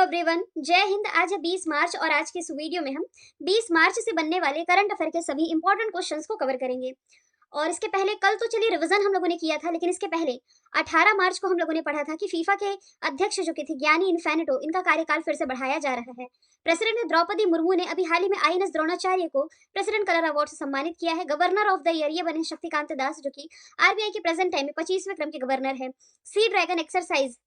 Everyone, जय हिंद। आज है 20 मार्च और आज के इस वीडियो में हम 20 मार्च से बनने वाले करंट अफेयर के सभी इंपॉर्टेंट क्वेश्चंस को कवर करेंगे। और इसके पहले कल तो चलिए रिवीजन हम लोगों ने किया था, लेकिन इसके पहले 18 मार्च को हम लोगों ने पढ़ा था कि फीफा के अध्यक्ष जो कि थे ज्ञानी इन्फेनिटो, इनका कार्यकाल फिर से बढ़ाया जा रहा है। प्रेसिडेंट द्रौपदी मुर्मू ने अभी हाल ही में आईएनएस द्रोणाचार्य को प्रेसिडेंट कलर अवार्ड से सम्मानित किया है। गवर्नर ऑफ द ईयर ये बने शक्तिकांत दास, जो कि आरबीआई के प्रेजेंट टाइम में 25वें क्रम के गवर्नर है। सी ड्रैगन एक्सरसाइज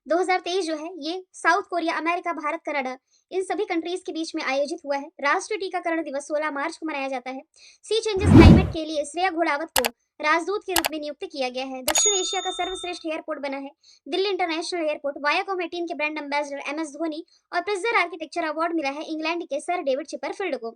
2023 जो है ये south Korea, America, Bharat, Canada इन सभी कंट्रीज के बीच में आयोजित हुआ है। राष्ट्रीय टीकाकरण दिवस 16 मार्च को मनाया जाता है। सी चेंजेस क्लाइमेट के लिए श्रेया घोड़ावत को राजदूत के रूप में नियुक्त किया गया है। दक्षिण एशिया का सर्वश्रेष्ठ एयरपोर्ट बना है दिल्ली इंटरनेशनल एयरपोर्ट। वायाकॉम 18 के ब्रांड एम्बेसडर एमएस धोनी और प्रिजर आर्किटेक्चर अवार्ड मिला है इंग्लैंड के सर डेविड चिपरफील्ड को।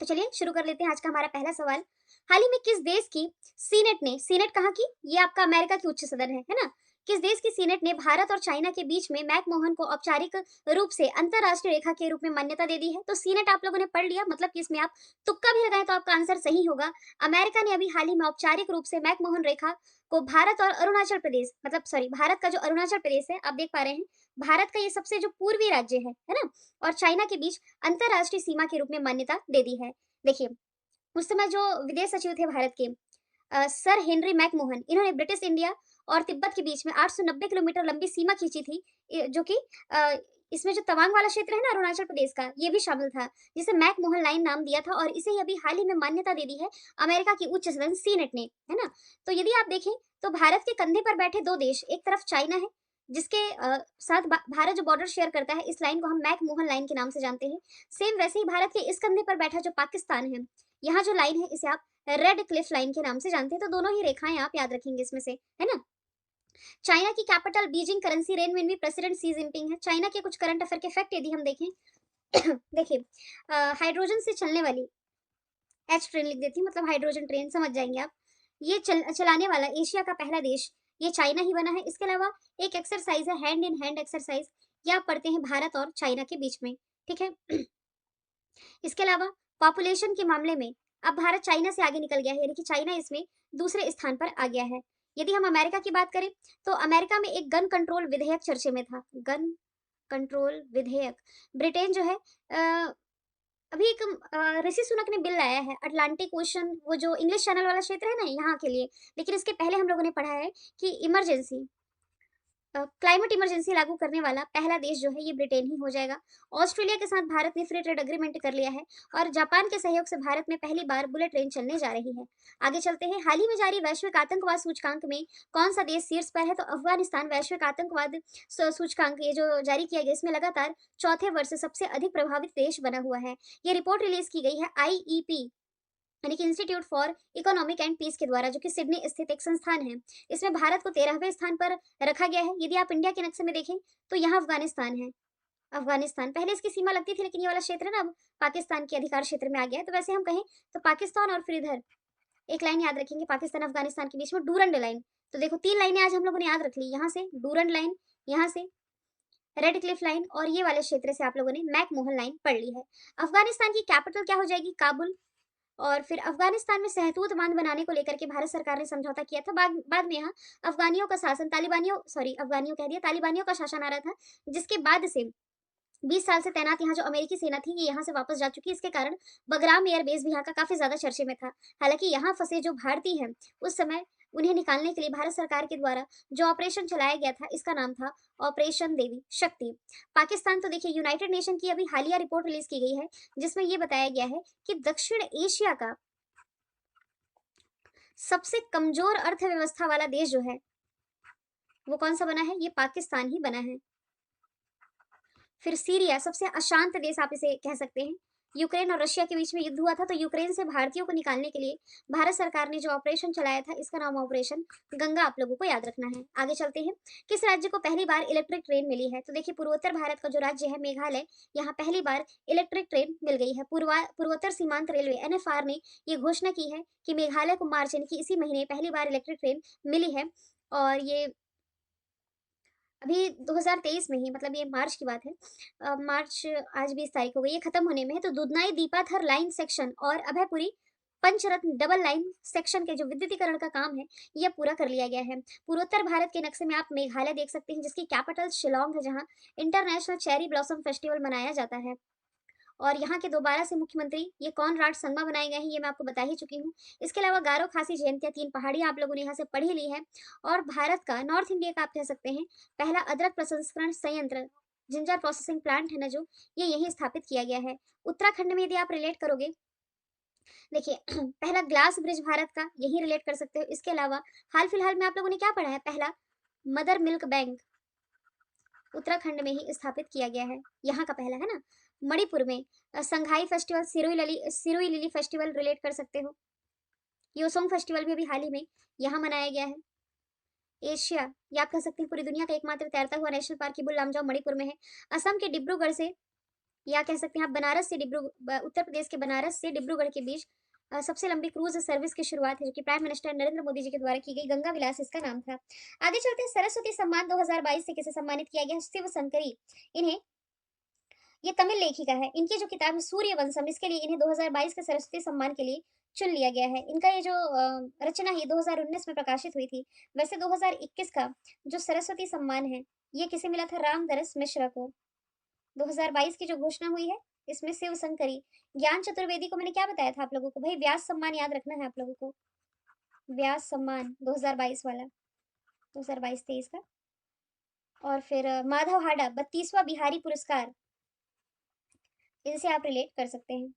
तो चलिए शुरू कर लेते हैं आज का हमारा पहला सवाल। हाल ही में किस देश की सीनेट ने, सीनेट कहाँ की, ये आपका अमेरिका की उच्च सदन है ना, किस देश की सीनेट ने भारत और चाइना के बीच में मैकमोहन को औपचारिक रूप से अंतरराष्ट्रीय रेखा के रूप में मान्यता दे दी है? तो सीनेट आप लोगों ने पढ़ लिया, मतलब कि इसमें आप तुक्का भी लगाएं तो आपका आंसर सही होगा। अमेरिका ने अभी हाल ही में औपचारिक रूप से मैकमोहन रेखा को भारत और अरुणाचल प्रदेश, मतलब सॉरी, भारत का जो अरुणाचल प्रदेश है, आप देख पा रहे हैं भारत का ये सबसे जो पूर्वी राज्य है ना, और चाइना के बीच अंतरराष्ट्रीय सीमा के रूप में मान्यता दे दी है। देखिए, उस समय जो विदेश सचिव थे भारत के सर हेनरी मैकमोहन, इन्होंने ब्रिटिश इंडिया और तिब्बत के बीच में 890 किलोमीटर लंबी सीमा खींची थी, जो कि इसमें जो तवांग वाला क्षेत्र है ना अरुणाचल प्रदेश का, ये भी शामिल था, जिसे मैकमोहन लाइन नाम दिया था, और इसे ही अभी हाल ही में मान्यता दे दी है अमेरिका की उच्च सदन सीनेट ने, है ना। तो यदि आप देखें तो भारत के कंधे पर बैठे दो देश, एक तरफ चाइना है जिसके साथ भारत जो बॉर्डर शेयर करता है, इस लाइन को हम मैकमोहन लाइन के नाम से जानते हैं। सेम वैसे ही भारत के इस कंधे पर बैठा जो पाकिस्तान है, यहाँ जो लाइन है इसे आप रेड क्लिफ लाइन के नाम से जानते हैं। तो दोनों ही रेखाएं आप याद रखेंगे इसमें से, है ना। चाइना की capital Beijing, currency renminbi, president सी जिनपिंग है। चाइना के कुछ करंट अफेयर के फैक्ट यदि हम देखें देखिए, हाइड्रोजन से चलने वाली एच ट्रेन लिख देती हूँ, मतलब हाइड्रोजन ट्रेन समझ जाएंगे आप। ये चलाने वाला एशिया का पहला देश ये चाइना ही बना है। इसके अलावा एक एक्सरसाइज है हैंड इन हैंड एक्सरसाइज, ये आप पढ़ते हैं भारत और चाइना के बीच में, ठीक है। इसके अलावा पॉपुलेशन के मामले में अब भारत चाइना से आगे निकल गया है, यानी कि चाइना इसमें दूसरे स्थान पर आ गया है। यदि हम अमेरिका की बात करें तो अमेरिका में एक गन कंट्रोल विधेयक चर्चे में था, गन कंट्रोल विधेयक। ब्रिटेन जो है अभी एक ऋषि सुनक ने बिल लाया है अटलांटिक ओशन, वो जो इंग्लिश चैनल वाला क्षेत्र है ना, यहाँ के लिए। लेकिन इसके पहले हम लोगों ने पढ़ा है कि इमरजेंसी, क्लाइमेट इमरजेंसी लागू करने वाला पहला देश जो है ये ब्रिटेन ही हो जाएगा। ऑस्ट्रेलिया के साथ भारत ने फ्री ट्रेड एग्रीमेंट कर लिया है, और जापान के सहयोग से भारत में पहली बार बुलेट ट्रेन चलने जा रही है। आगे चलते हैं, हाल ही में जारी वैश्विक आतंकवाद सूचकांक में कौन सा देश शीर्ष पर है? तो अफगानिस्तान वैश्विक आतंकवाद सूचकांक ये जो जारी किया गया, इसमें लगातार चौथे वर्ष सबसे अधिक प्रभावित देश बना हुआ है। ये रिपोर्ट रिलीज की गई है आईईपी, यानी कि institute for economic and peace के द्वारा, जो कि सिडनी स्थित एक संस्थान है। इसमें भारत को 13वें स्थान पर रखा गया है। यदि आप इंडिया के नक्शे में देखें तो यहाँ अफगानिस्तान है। अफगानिस्तान पहले इसकी सीमा लगती थी, लेकिन ये वाला क्षेत्र ना अब पाकिस्तान के अधिकार क्षेत्र में आ गया है। तो वैसे हम कहें तो पाकिस्तान और फिर इधर एक लाइन याद रखेंगे पाकिस्तान अफगानिस्तान के बीच में, डूरंड लाइन। तो देखो 3 लाइनें आज हम लोगों ने याद रख ली, यहाँ से डूरंड लाइन, यहाँ से रेड क्लिफ लाइन, और ये वाले क्षेत्र से आप लोगों ने मैकमोहन लाइन पढ़ ली है। अफगानिस्तान की कैपिटल क्या हो जाएगी? काबुल। और फिर अफगानिस्तान में सहतूत बांध बनाने को लेकर के भारत सरकार ने समझौता किया था। बाद में यहाँ अफगानियों का शासन, अफगानियों कह दिया, तालिबानियों का शासन आ रहा था, जिसके बाद से 20 साल से तैनात यहाँ जो अमेरिकी सेना थी, ये यहाँ से वापस जा चुकी है। इसके कारण बगराम एयरबेस भी यहाँ का काफी ज्यादा चर्चे में था। हालांकि यहाँ फंसे जो भारतीय हैं, उस समय उन्हें निकालने के लिए भारत सरकार के द्वारा जो ऑपरेशन चलाया गया था, इसका नाम था ऑपरेशन देवी शक्ति। पाकिस्तान तो देखिए, यूनाइटेड नेशन की अभी हालिया रिपोर्ट रिलीज की गई है, जिसमें यह बताया गया है कि दक्षिण एशिया का सबसे कमजोर अर्थव्यवस्था वाला देश जो है वो कौन सा बना है? ये पाकिस्तान ही बना है। फिर सीरिया, सबसे अशांत देश आप इसे कह सकते हैं। यूक्रेन और रशिया के बीच में युद्ध हुआ था, तो यूक्रेन से भारतीयों को निकालने के लिए भारत सरकार ने जो ऑपरेशन चलाया था, इसका नाम ऑपरेशन गंगा, आप लोगों को याद रखना है। आगे चलते हैं, किस राज्य को पहली बार इलेक्ट्रिक ट्रेन मिली है? तो देखिए, पूर्वोत्तर भारत का जो राज्य है मेघालय, यहाँ पहली बार इलेक्ट्रिक ट्रेन मिल गई है। पूर्वोत्तर सीमांत रेलवे एनएफआर ने ये घोषणा की है कि मेघालय को मार्च, यानी कि इसी महीने पहली बार इलेक्ट्रिक ट्रेन मिली है। और ये अभी 2023 में ही, मतलब ये मार्च की बात है, मार्च आज 20 तारीख हो गई, ये खत्म होने में है। तो दुधनाई दीपाथर लाइन सेक्शन और अभयपुरी पंचरत्न डबल लाइन सेक्शन के जो विद्युतीकरण का काम है, ये पूरा कर लिया गया है। पूर्वोत्तर भारत के नक्शे में आप मेघालय देख सकते हैं, जिसकी कैपिटल शिलांग है, जहाँ इंटरनेशनल चेरी ब्लॉसम फेस्टिवल मनाया जाता है। और यहाँ के दोबारा से मुख्यमंत्री ये कॉनराड संगमा बनाए गए हैं, ये मैं आपको बता ही चुकी हूँ। इसके अलावा गारो खासी जयंतिया, 3 पहाड़ियाँ आप लोगों ने यहाँ से पढ़ ही ली है। और भारत का, नॉर्थ इंडिया का आप कह सकते हैं, पहला अदरक प्रसंस्करण संयंत्र, जिंजर प्रोसेसिंग प्लांट है ना जो, ये यहीं स्थापित किया गया है। उत्तराखंड में यदि आप रिलेट करोगे, देखिए पहला ग्लास ब्रिज भारत का, यही रिलेट कर सकते हो। इसके अलावा हाल फिलहाल में आप लोगों ने क्या पढ़ा है, पहला मदर मिल्क बैंक उत्तराखंड में ही स्थापित किया गया है, यहाँ का पहला है ना। मणिपुर में Sangai festival, Shirui lily festival relate कर सकते हो। योसोंग फेस्टिवल भी अभी हाल ही में यहाँ मनाया गया है। एशिया, या आप कह सकते हैं पूरी दुनिया का एकमात्र तैरता हुआ नेशनल पार्क किबुल लामजाओ मणिपुर में है। असम के डिब्रूगढ़ से, या कह सकते हैं आप बनारस से उत्तर प्रदेश के बनारस से डिब्रूगढ़ के बीच सबसे लंबी क्रूज सर्विस की शुरुआत है, जो कि प्राइम मिनिस्टर नरेंद्र मोदी जी के द्वारा की गई, गंगा विलास इसका नाम था। आगे चलते हैं, सरस्वती सम्मान 2022 से किसे सम्मानित किया गया, शिव शंकरी। इन्हें, ये तमिल लेखिका है, इनकी जो किताब है सूर्यवंशम, इसके लिए इन्हें 2022 के सरस्वती सम्मान के लिए चुन लिया गया है। इनका ये जो रचना है 2019 में प्रकाशित हुई थी। वैसे 2021 का जो सरस्वती सम्मान है, ये किसे मिला था, रामदरस मिश्रा को। 2022 की जो घोषणा हुई है, इसमें शिव शंकरी। ज्ञान चतुर्वेदी को मैंने क्या बताया था आप लोगों को, भाई व्यास सम्मान याद रखना है आप लोगों को, व्यास सम्मान 2022 वाला, 2022-23 का। और फिर माधव हाडा 32वां बिहारी पुरस्कार, इनसे आप रिलेट कर सकते हैं।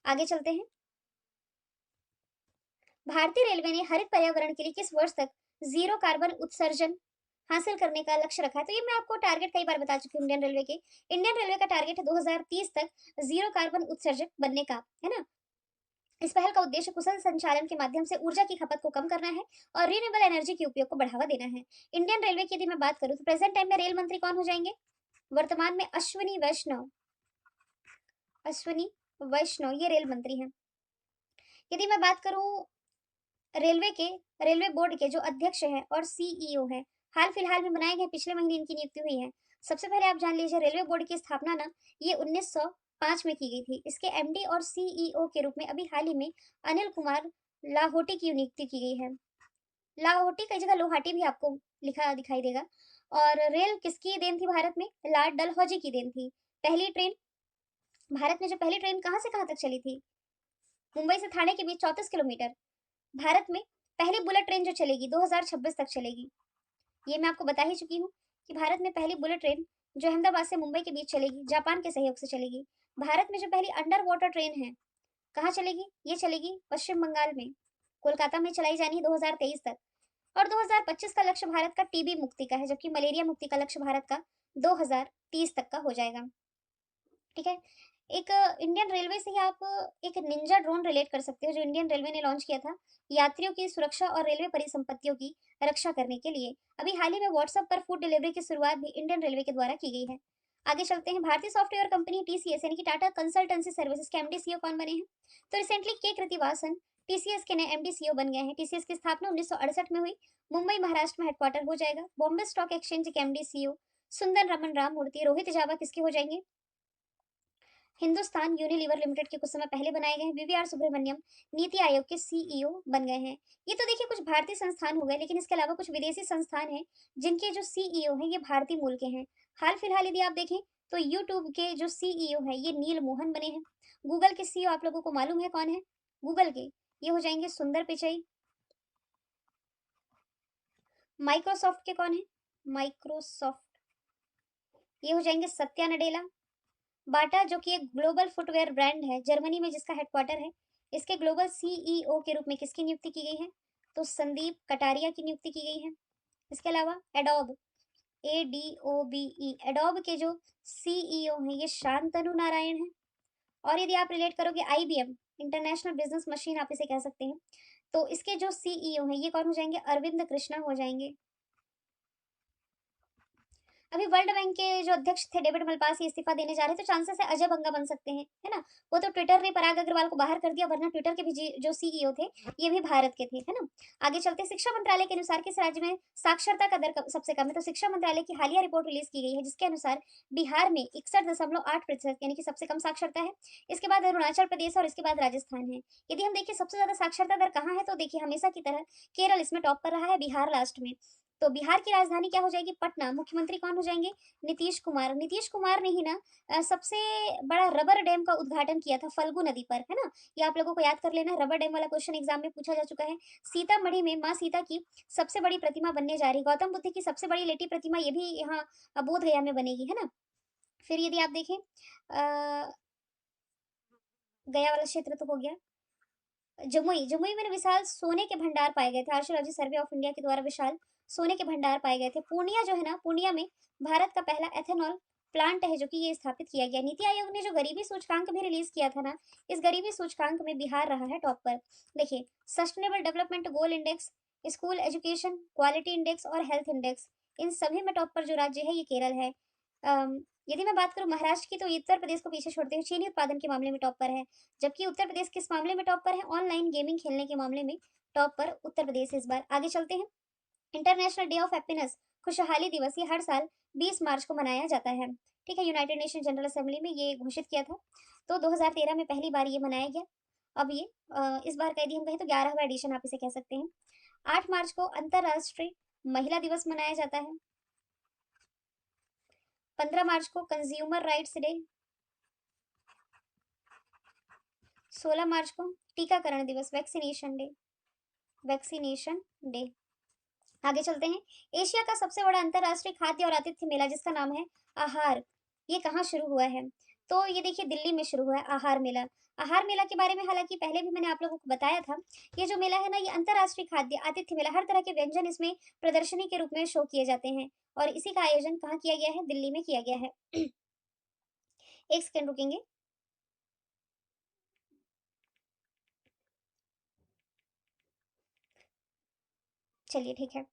आगे चलते हैं, भारतीय रेलवे ने हरित पर्यावरण के लिए किस वर्ष तक जीरो कार्बन उत्सर्जन हासिल करने का लक्ष्य रखा है। तो ये मैं आपको टारगेट कई बार बता चुकी हूँ इंडियन रेलवे के। इंडियन रेलवे का टारगेट है 2030 तक जीरो कार्बन उत्सर्जक बनने का, है ना। इस पहल का उद्देश्य कुशल संचालन के माध्यम से ऊर्जा की खपत को कम करना है और रिन्यूएबल एनर्जी के उपयोग को बढ़ावा देना है। इंडियन रेलवे की यदि मैं बात करूँ तो प्रेजेंट टाइम में रेल मंत्री कौन हो जाएंगे, वर्तमान में अश्विनी वैष्णव, अश्विनी वैष्णव ये रेल मंत्री हैं। यदि मैं बात करूं रेलवे के, रेलवे बोर्ड के जो अध्यक्ष हैं और सीईओ हैं, हाल फिलहाल में बनाए गए, पिछले महीने इनकी नियुक्ति हुई है। सबसे पहले आप जान लीजिए, रेलवे बोर्ड की स्थापना ना ये 1905 में की गई थी। इसके एमडी और सीईओ के रूप में अभी हाल ही में अनिल कुमार लाहोटी की नियुक्ति की गई है। लाहोटी कई जगह लोहाटी भी आपको लिखा दिखाई देगा। और रेल किसकी देन थी भारत में, लॉर्ड डलहौजी की देन थी। पहली ट्रेन, भारत में जो पहली ट्रेन कहाँ से कहाँ तक चली थी, मुंबई से थाने के बीच 34 किलोमीटर। भारत में पहली बुलेट ट्रेन जो चलेगी 2026 तक चलेगी, ये मैं आपको बता ही चुकी हूँ कि भारत में पहली बुलेट ट्रेन जो अहमदाबाद से मुंबई के बीच चलेगी, जापान के सहयोग से चलेगी। भारत में जो पहली अंडर वाटर ट्रेन है, कहाँ चलेगी, ये चलेगी पश्चिम बंगाल में, कोलकाता में चलाई जानी है 2023 तक। और 2025 का लक्ष्य भारत का टीबी मुक्ति का है, जबकि मलेरिया मुक्ति का लक्ष्य भारत का 2030 तक का हो जाएगा। ठीक है। एक इंडियन रेलवे से ही आप एक निंजा ड्रोन रिलेट कर सकते हो, जो इंडियन रेलवे ने लॉन्च किया था यात्रियों की सुरक्षा और रेलवे परिसंपत्तियों की रक्षा करने के लिए। अभी हाल ही में व्हाट्सएप पर फूड डिलीवरी की शुरुआत भी इंडियन रेलवे के द्वारा की गई है। आगे चलते हैं, भारतीय सॉफ्टवेयर कंपनी टीसीएस यानी कि टाटा कंसल्टेंसी सर्विसेज के एमडी सीईओ कौन बने हैं, तो रिसेंटली के कृतिवासन टीसीएस के नए एमडी सीईओ बन गए हैं। टीसीएस की स्थापना 1968 में हुई, मुंबई महाराष्ट्र में हेडक्वार्टर हो जाएगा। बॉम्बे स्टॉक एक्सचेंज के एमडी सीईओ सुंदर रमन राम मूर्ति। रोहित जावा किसके हो जाएंगे, हिंदुस्तान यूनिलीवर लिमिटेड के कुछ समय पहले बनाए गए हैं। वीवीआर सुब्रमण्यम नीति आयोग के सीईओ बन गए हैं। ये तो देखिए कुछ भारतीय संस्थान हो गए, लेकिन इसके अलावा कुछ विदेशी संस्थान हैं जिनके जो सीईओ हैं ये भारतीय मूल के हैं। हाल फिलहाल यदि आप देखें तो यूट्यूब के जो सीईओ हैं ये नील मोहन बने हैं। गूगल के सीईओ आप लोगों को मालूम है कौन है, गूगल के ये हो जाएंगे सुंदर पिचई। माइक्रोसॉफ्ट के कौन है, माइक्रोसॉफ्ट ये हो जाएंगे सत्या नडेला। बाटा जो कि एक ग्लोबल फुटवेयर ब्रांड है जर्मनी में जिसका हेडक्वार्टर है, इसके ग्लोबल सीईओ के रूप में किसकी नियुक्ति की गई है, तो संदीप कटारिया की नियुक्ति की गई है। इसके अलावा एडोब, ADOBE, एडोब के जो सीईओ हैं ये शांतनु नारायण हैं। और यदि आप रिलेट करोगे IBM, इंटरनेशनल बिजनेस मशीन आप इसे कह सकते हैं, तो इसके जो सीईओ हैं ये कौन हो जाएंगे, अरविंद कृष्णा हो जाएंगे। अभी वर्ल्ड बैंक के जो अध्यक्ष थे डेविड मलपास, ये इस्तीफा देने जा रहे हैं, तो चांसेस है अजय बंगा बन सकते हैं, है ना? वो तो ट्विटर ने पराग अग्रवाल को बाहर कर दिया, वरना ट्विटर के भी जो सीईओ थे, ये भी भारत के थे, है ना? आगे चलते हैं, शिक्षा मंत्रालय के अनुसार किस राज्य में साक्षरता का दर सबसे कम है? तो शिक्षा मंत्रालय की हालिया रिपोर्ट रिलीज की गई है, जिसके अनुसार बिहार में 61.8% यानी कि सबसे कम साक्षरता है। इसके बाद अरुणाचल प्रदेश और इसके बाद राजस्थान है। यदि हम देखिए सबसे ज्यादा साक्षरता दर कहाँ है, तो देखिए हमेशा की तरह केरल इसमें टॉप पर रहा है, बिहार लास्ट में। तो बिहार की राजधानी क्या हो जाएगी? पटना। मुख्यमंत्री कौन हो जाएंगे? नीतीश कुमार। नीतीश कुमार ने ही ना सबसे बड़ा रबर डैम का उद्घाटन किया था फल्गु नदी पर, है ना? ये आप लोगों को याद कर लेना, रबर डैम वाला क्वेश्चन एग्जाम में पूछा जा चुका है। सीतामढ़ी में माँ सीता की सबसे बड़ी प्रतिमा बनने जा रही है। गौतम बुद्ध की सबसे बड़ी लेटी प्रतिमा ये भी यहाँ बोध गया में बनेगी, है ना? फिर यदि आप देखें गया वाला क्षेत्र तो हो गया। जमुई, जमुई में विशाल सोने के भंडार पाए गए थे। आर्कियोलॉजी सर्वे ऑफ इंडिया के द्वारा विशाल सोने के भंडार पाए गए थे। पूर्णिया जो है ना, पूर्णिया में भारत का पहला एथेनॉल प्लांट है, जो कि ये स्थापित किया गया। नीति आयोग ने जो गरीबी सूचकांक भी रिलीज किया था ना, इस गरीबी सूचकांक में बिहार रहा है टॉप पर। देखिए, sustainable development goal index, school education quality index और हेल्थ इंडेक्स, इन सभी में टॉप पर जो राज्य है ये केरल है। यदि मैं बात करूं महाराष्ट्र की, तो ये उत्तर प्रदेश को पीछे छोड़ते हुए चीनी उत्पादन के मामले में टॉप पर है। जबकि उत्तर प्रदेश किस मामले में टॉप पर है? ऑनलाइन गेमिंग खेलने के मामले में टॉप पर उत्तर प्रदेश इस बार। आगे चलते हैं, इंटरनेशनल डे ऑफ हैप्पीनेस, खुशहाली दिवस, ये हर साल 20 मार्च को मनाया जाता है। ठीक है, यूनाइटेड नेशन जनरल असेंबली में ये घोषित किया था, तो 2013 में पहली बार ये मनाया गया। अब ये इस बार का यदि हम कहें तो 11वां एडिशन आप इसे कह सकते हैं। 8 मार्च को अंतर्राष्ट्रीय महिला दिवस मनाया जाता है। 15 मार्च को कंज्यूमर राइट्स डे। 16 मार्च को टीकाकरण दिवस, वैक्सीनेशन डे, वैक्सीनेशन डे। आगे चलते हैं, एशिया का सबसे बड़ा अंतरराष्ट्रीय खाद्य और आतिथ्य मेला, जिसका नाम है आहार, ये कहाँ शुरू हुआ है? तो ये देखिए दिल्ली में शुरू हुआ है आहार मेला। आहार मेला के बारे में हालांकि पहले भी मैंने आप लोगों को बताया था। ये जो मेला है ना, ये अंतरराष्ट्रीय खाद्य आतिथ्य मेला, हर तरह के व्यंजन इसमें प्रदर्शनी के रूप में शो किए जाते हैं, और इसी का आयोजन कहाँ किया गया है? दिल्ली में किया गया है। एक सेकंड रुकेंगे। चलिए ठीक है,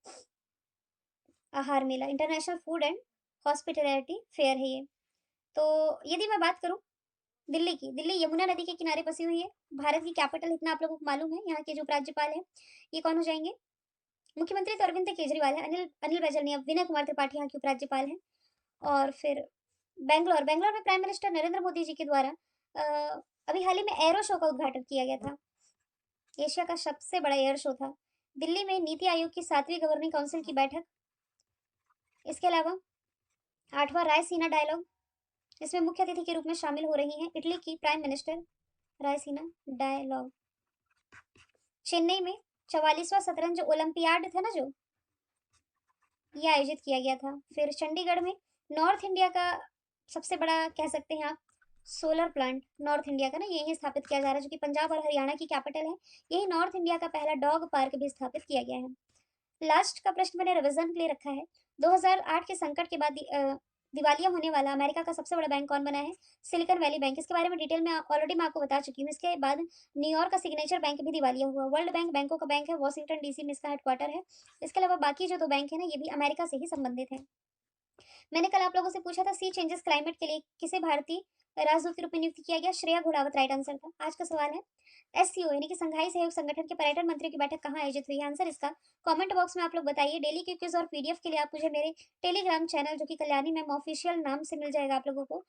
Aahar Mela international food and hospitality fair है ये। तो यदि मैं बात करूं दिल्ली की, दिल्ली यमुना नदी के किनारे बसी हुई है, भारत की कैपिटल, इतना आप लोगों को मालूम है। यहाँ के जो उपराज्यपाल हैं ये कौन हो जाएंगे? मुख्यमंत्री तो अरविंद केजरीवाल है, अनिल अनिल बैजल नहीं, अब विनय कुमार त्रिपाठी यहाँ के उपराज्यपाल हैं। और फिर बेंगलोर, बेंगलोर में प्राइम मिनिस्टर नरेंद्र मोदी जी के द्वारा अभी हाल ही में एरो शो का उद्घाटन किया गया था। एशिया का सबसे बड़ा एयर शो था। दिल्ली में नीति आयोग की 7वीं गवर्निंग काउंसिल की बैठक। इसके अलावा 8वां रायसीना डायलॉग, इसमें मुख्य अतिथि के रूप में शामिल हो रही हैं इटली की prime minister. Raisina dialogue. Chennai में 44वां शतरंज ओलंपियाड था ना जो, ये आयोजित किया गया था। फिर चंडीगढ़ में नॉर्थ इंडिया का सबसे बड़ा कह सकते हैं आप सोलर प्लांट, नॉर्थ इंडिया का ना, यही स्थापित किया जा रहा है, जो कि पंजाब और हरियाणा की कैपिटल है। यही नॉर्थ इंडिया का पहला डॉग पार्क भी स्थापित किया गया है। लास्ट का प्रश्न मैंने रिवीजन के लिए रखा है। 2008 के संकट के बाद दिवालिया होने वाला अमेरिका का सबसे बड़ा बैंक कौन बना है? Silicon valley bank. इसके बारे में डिटेल में ऑलरेडी मैं आपको बता चुकी हूँ। इसके बाद न्यूयॉर्क का सिग्नेचर बैंक भी दिवालिया हुआ। वर्ल्ड बैंक बैंकों का बैंक है, वॉशिंगटन डीसी में इसका हेडक्वार्टर है। इसके अलावा बाकी जो दो बैंक है ना, ये भी अमेरिका से ही संबंधित है। मैंने कल आप लोगों से पूछा था सी चेंजेस क्लाइमेट के लिए किसे भारतीय राजदूत के रूप में नियुक्त किया गया? श्रेया घोड़ावत राइट आंसर था। आज का सवाल है, एससीओ यानी कि संघाई सहयोग संगठन के पर्यटन मंत्रियों की बैठक कहाँ आयोजित हुई है? आंसर इसका कमेंट बॉक्स में आप लोग बताइए। डेली के क्विज और पीडीएफ के लिए आप मुझे मेरे टेलीग्राम चैनल, जो कि कल्याणी मैम ऑफिशियल नाम से मिल जाएगा आप लोगों को।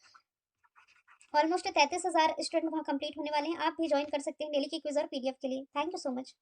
ऑलमोस्ट 33,000 स्टूडेंट वहाँ कंप्लीट होने वाले हैं, आप भी ज्वाइन कर सकते हैं डेली के क्विज और पीडीएफ के लिए। Thank you so much.